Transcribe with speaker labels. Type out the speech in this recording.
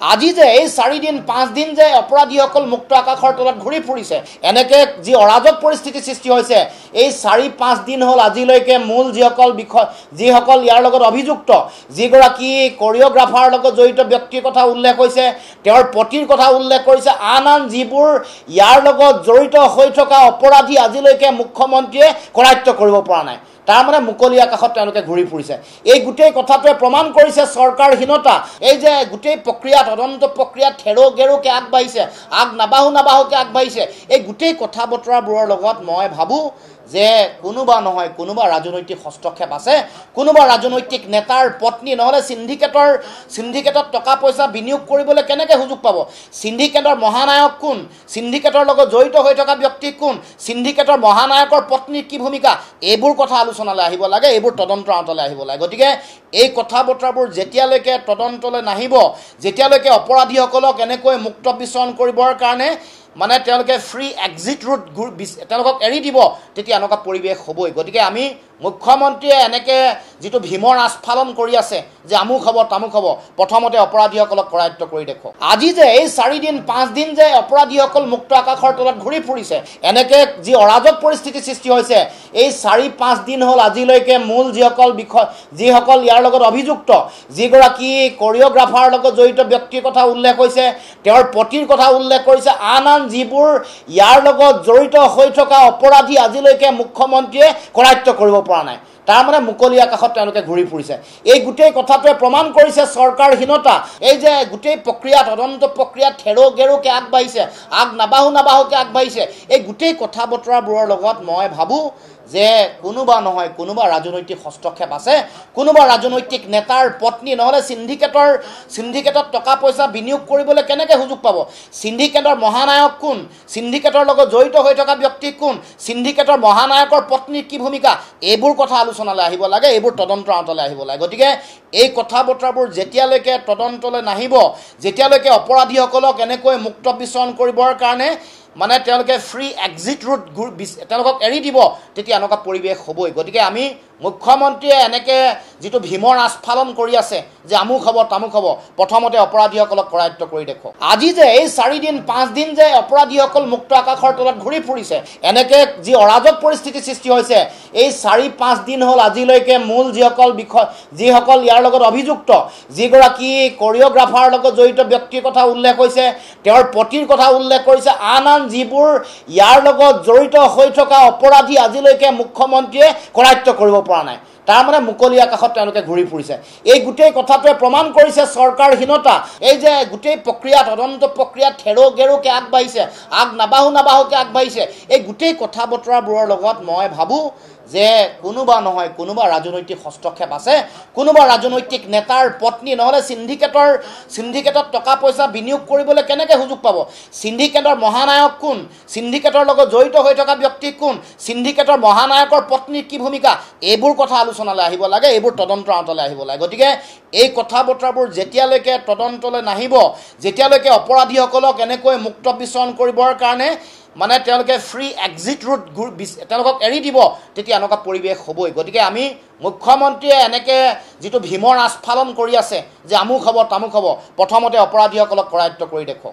Speaker 1: আজি যে এই 4 দিন 5 দিন যে অপৰাধীসকল মুক্ত আকাশৰ তলত ঘূৰি ফুৰিছে এনেকে যি অৰাজক পৰিস্থিতি সৃষ্টি হৈছে এই 4-5 দিন হ'ল আজিলৈকে মূল যিসকল ইয়াৰ লগত অভিযুক্ত যিগৰাকী কোৰিওগ্ৰাফাৰ লগত জড়িত ব্যক্তিৰ কথা উল্লেখ হৈছে তেওঁৰ পতিৰ কথা উল্লেখ কৰিছে আন যিবোৰ ইয়াৰ লগত জড়িত হৈ থকা অপৰাধী আজিলৈকে মুখ্যমন্ত্ৰীয়ে কৰায়ত্ব কৰিব পৰা নাই তাৰ মানে মুকলি আকাশত তেওঁলোকে ঘূৰি ফুৰিছে এই গুটেই কথাটোৱে প্ৰমাণ কৰিছে চৰকাৰহীনতা এই যে গুটেই প্ৰক্ৰিয়া তদন্ত প্ৰক্ৰিয়া থেৰোগেৰোকে আগবাঢ়িছে নাবাহুকে আগবাঢ়িছে এই গুটেই কথা বতৰাবোৰৰ লগত মই ভাবোঁ যে কোনোবা ৰাজনৈতিক হস্তক্ষেপ আছে কোনোবা ৰাজনৈতিক নেতাৰ পত্নী নহলে সিন্ডিকেটত টকা পইচা বিনিয়োগ কৰিবলৈ কেনেকৈ সুযোগ পাব সিন্ডিকেটৰ মহানায়ক কোন সিন্ডিকেটৰ লগত জড়িত হৈ থকা ব্যক্তি কোন সিন্ডিকেটৰ মহানায়কৰ পত্নীৰ কি ভূমিকা এইবোৰ কথা আলোচনালৈ আহিব লাগে এইবোৰ তদন্তৰ আঁতৰলৈ আহিব লাগে গতিকে এই কথা বতৰাবোৰ যেতিয়ালৈকে তদন্তলৈ নাহিব যেতিয়ালৈকে অপৰাধীসকলক এনেকৈ মুক্ত বিচৰণ কৰিবৰ কাৰণে মানে তেওঁলোকে ফ্ৰী এক্সিট ৰুট তেওঁলোকক এৰি দিব তেতিয়া এনেকুৱা পৰিৱেশ হ'বই গতিকে আমি মুখ্যমন্ত্ৰীয়ে এনেকে যিটো ভীমৰ আস্ফালন কৰি আছে যে আমুক হ'ব তামুক হ'ব প্ৰথমতে অপৰাধীসকলক কৰায়ত্ব কৰি দেখো আজি যে এই 4 দিন 5 দিন যে অপৰাধীসকল মুক্ত আকাশৰ তলত ঘূৰি ফুৰিছে এনেকে যি অৰাজক পৰিস্থিতি সৃষ্টি হৈছে এই 4-5 দিন হ'ল আজিলৈকে মূল যিসকল ইয়াৰ লগত অভিযুক্ত যিগৰাকী কোৰিওগ্ৰাফাৰ লগত জড়িত ব্যক্তিৰ কথা উল্লেখ হৈছে তেওঁৰ পতিৰ কথা উল্লেখ কৰিছে আন যিবোৰ ইয়াৰ লগত জড়িত হৈ থকা অপৰাধী আজিলৈকে মুখ্যমন্ত্ৰীয়ে কৰায়ত্ব কৰিব পৰা নাই তাৰ মানে মুকলি আকাশত তেওঁলোকে ঘূৰি ফুৰিছে এই গুটেই কথাটোৱে প্ৰমাণ কৰিছে চৰকাৰহীনতা এই যে গুটেই প্ৰক্ৰিয়া তদন্ত প্ৰক্ৰিয়া থেৰোগেৰোকে আগবাঢ়িছে নাবাহুকে আগবাঢ়িছে এই গুটেই কথা বতৰাবোৰৰ লগত মই ভাবোঁ যে কোনোবা ৰাজনৈতিক হস্তক্ষেপ আছে কোনোবা ৰাজনৈতিক নেতাৰ পত্নী নহলে সিন্ডিকেটত টকা পইচা বিনিয়োগ কৰিবলৈ কেনেকৈ সুযোগ পাব সিন্ডিকেটৰ মহানায়ক কোন সিন্ডিকেটৰ লগত জড়িত হৈ থকা ব্যক্তি কোন সিন্ডিকেটৰ মহানায়কৰ পত্নীৰ কি ভূমিকা এইবোৰ কথা আলোচনালৈ আহিব লাগে এইবোৰ তদন্তৰ আঁতৰলৈ আহিব লাগে গতিকে এই কথা বতৰাবোৰ যেতিয়ালৈকে তদন্তলৈ নাহিব যেতিয়ালৈকে অপৰাধীসকলক এনেকৈ মুক্ত বিচৰণ কৰিবৰ কাৰণে মানে তেওঁলোকে ফ্ৰী এক্সিট ৰুট তেওঁলোকক এৰি দিব তেতিয়া এনেকুৱা পৰিৱেশ হ'বই গতিকে আমি মুখ্যমন্ত্ৰীয়ে এনেকে যিটো ভীমৰ আস্ফালন কৰি আছে যে আমুক হ'ব তামুক হ'ব প্ৰথমতে অপৰাধীসকলক কৰায়ত্ব কৰি দেখো আজি যে এই 4 দিন 5 দিন যে অপৰাধীসকল মুক্ত আকাশৰ তলত ঘূৰি ফুৰিছে এনেকে যি অৰাজক পৰিস্থিতি সৃষ্টি হৈছে এই 4-5 দিন হ'ল আজিলৈকে মূল যিসকল ইয়াৰ লগত অভিযুক্ত যিগৰাকী কোৰিওগ্ৰাফাৰ লগত জড়িত ব্যক্তিৰ কথা উল্লেখ হৈছে তেওঁৰ পতিৰ কথা উল্লেখ কৰিছে আন যিবোৰ ইয়াৰ লগত জড়িত হৈ থকা অপৰাধী আজিলৈকে মুখ্যমন্ত্ৰীয়ে কৰায়ত্ব কৰিব পৰা নাই তাৰ মানে মুকলি আকাশত তেওঁলোকে ঘূৰি ফুৰিছে এই গুটেই কথাটোৱে প্ৰমাণ কৰিছে চৰকাৰহীনতা এই যে গুটেই প্ৰক্ৰিয়া তদন্ত প্ৰক্ৰিয়া থেৰোগেৰোকে আগবাঢ়িছে নাবাহুকে আগবাঢ়িছে এই গুটেই কথা বতৰাবোৰৰ লগত মই ভাবোঁ যে কোনোবা ৰাজনৈতিক হস্তক্ষেপ আছে কোনোবা ৰাজনৈতিক নেতাৰ পত্নী নহলে সিন্ডিকেটত টকা পইচা বিনিয়োগ কৰিবলৈ কেনেকৈ সুযোগ পাব সিন্ডিকেটৰ মহানায়ক কোন সিন্ডিকেটৰ লগত জড়িত হৈ থকা ব্যক্তি কোন সিন্ডিকেটৰ মহানায়কৰ পত্নীৰ কি ভূমিকা এইবোৰ কথা আলোচনালৈ আহিব লাগে এইবোৰ তদন্তৰ আঁতৰলৈ আহিব লাগে গতিকে এই কথা বতৰাবোৰ যেতিয়ালৈকে তদন্তলৈ নাহিব যেতিয়ালৈকে অপৰাধীসকলক এনেকৈ মুক্ত বিচৰণ কৰিবৰ কাৰণে মানে তেওঁলোকে ফ্ৰী এক্সিট ৰুট তেওঁলোকক এৰি দিব তেতিয়া এনেকুৱা পৰিৱেশ হ'বই গতিকে আমি মুখ্যমন্ত্ৰীয়ে এনেকে যিটো ভীমৰ আস্ফালন কৰি আছে যে আমুক হ'ব তামুক হ'ব প্ৰথমতে অপৰাধীসকলক কৰায়ত্ব কৰি দেখো